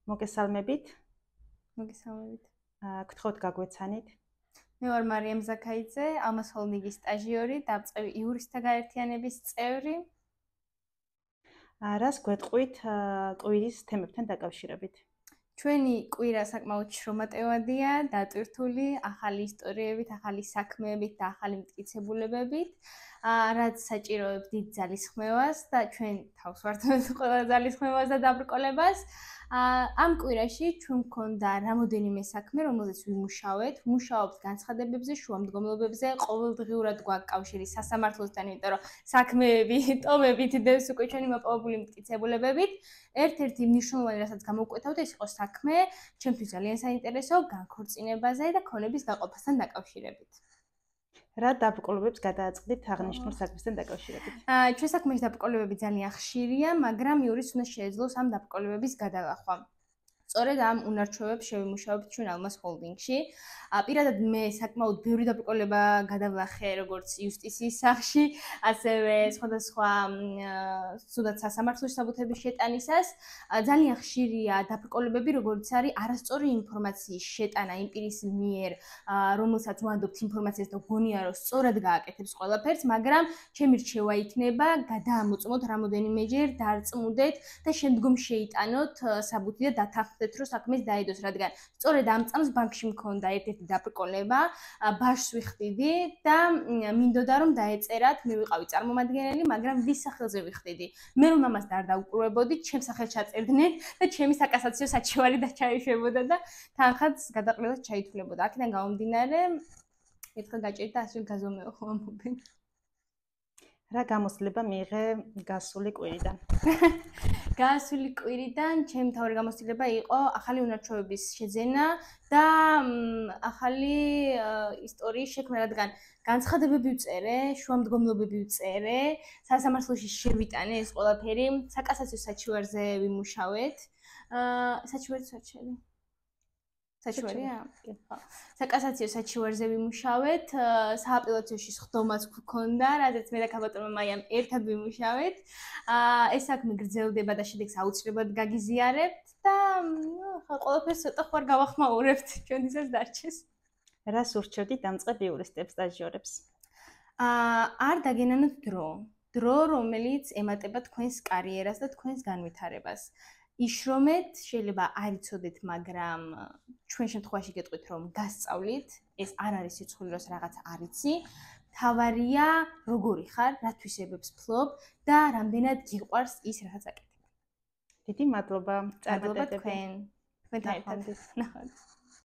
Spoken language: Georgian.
მოგესალმებით. მოგესალმებით. გთხოვთ გაგვეცანით. მე ვარ მარიამ ზაქაიძე, ალმას ჰოლდინგის სტაჟიორი, დაწყევი იურისტთა გაერთიანების წევრი. რას გვეტყვით კვირის თემებთან დაკავშირებით? ჩვენი კვირა საკმაოდ შრომატევადია, დატვირთული, ახალი ისტორიებით, ახალი საქმეებით და ახალი მტკიცებულებებით, რაც საჭიროებს დიდ ძალისხმევას და ჩვენ თავს ვართ ყველა ძალისხმევას და დაბრკოლებას. ამ კვირაში ჩვენ გვქონდა რამოდენიმე საქმე, რომელზეც ვიმუშავეთ. ვმუშაობთ განცხადებებზე, შუამდგომლობებზე, ყოველდღიურად გვაქვს კავშირი სასამართლოსთან, იმიტომ რომ საქმეები ტომებით დევს უკვე ჩვენი მოპოვებული მტკიცებულებებით. ერთ-ერთი მნიშვნელოვანი, რასაც გამოვკვეთავთ, ეს იყო საქმე, ჩემთვის ძალიან საინტერესო, განქორწინებაზე და ქონების გაყოფასთან დაკავშირებით. რა დაბრკოლებებს გადააწყდით აღნიშნულ საქმესთან დაკავშირებით? ჩვენ საქმეში დაბრკოლებები ძალიან ხშირია, მაგრამ იურისტს უნდა შეეძლოს ამ დაბრკოლებების გადალახვა. სწორედ ამ უნარჩვევებს შევიმუშავებთ ჩვენ ალმას ჰოლდინგში. პირადად მე საკმაოდ ბევრი დაბრკოლება გადავლახე როგორც იუსტიციის სახლში, ასევე სხვადასხვა სუდად სასამართლოში საბუთების შეტანისას. ძალიან ხშირია დაბრკოლებები, როგორც არის არასწორი ინფორმაციის შეტანა იმ პირის მიერ, რომელსაც ვანდობთ ინფორმაციას და გონია რომ სწორად გააკეთებს ყველაფერს, მაგრამ ჩემი რჩევა იქნება გადაამოწმოთ რამოდენიმეჯერ, დაარწმუნდეთ და შემდგომ შეიტანოთ საბუთი და დათანხმდეთ, რომ საქმეს დაედოს, რადგან სწორედ ამ წამს ბანკში მქონდა ერთ-ერთი დაბრკოლება, ბაშს ვიხდიდი და მინდოდა რომ დაეწერათ, მე ვიყავი წარმომადგენელი, მაგრამ ვის სახელზე ვიხდიდი. მე რომ ამას არ დავუყურებოდი, ჩემს სახელს ჩაწერდნენ და ჩემი საკასაციო საჩივარი დაჩაიშვებოდა და თანხაც გადაყრილად ჩაითვლებოდა. აქედან გამომდინარე, ერთხელ გაჭირდა ასე გაზომეო ამბობენ. რა გამოცდილება მიიღე გასული კვირიდან? გასული კვირიდან ჩემი მთავარი გამოცდილება იყო ახალი უნარჩვევების შეძენა და ახალი ისტორიის შექმნა, რადგან განცხადებები ვწერე, შუამდგომლობები ვწერე, სასამართლოში შევიტანე ეს ყველაფერი, საკასაციო საჩივარზე ვიმუშავეთ. საჩივარია? ხო. საკასაციო საჩივარზე ვიმუშავეთ, სააპელაციოში სხდომაც გვქონდა, რადგან მე და ქალბატონმა მაიამ ერთად ვიმუშავეთ. ეს საქმე გრძელდება და შედეგს აუცილებლად გაგიზიარებთ და ხო ყველაფერს ცოტა ხوار გავახმაურებთ, ჩვენთვისაც დარჩეს. რას ურჩევდით დამწყებ იურისტებს, სტაჟიორებს? არ დაგენანოთ დრო, რომელიც ემატება თქვენს კარიერას და თქვენს განვითარებას. იშრომეთ, შეიძლება არ იცოდეთ, მაგრამ ჩვენ შემთხვევაში გეტყვით, რომ გასწავლით, ეს არ არის სიცხული, რომ რაღაც არ იცი. თავარია, როგორი ხარ, რა თვისებებს ფლობ და რამდენად გიყვარს ის, რასაც აკეთებ. დიდი მადლობა. მადლობა თქვენ. თქვენთან ერთად. ნახოთ.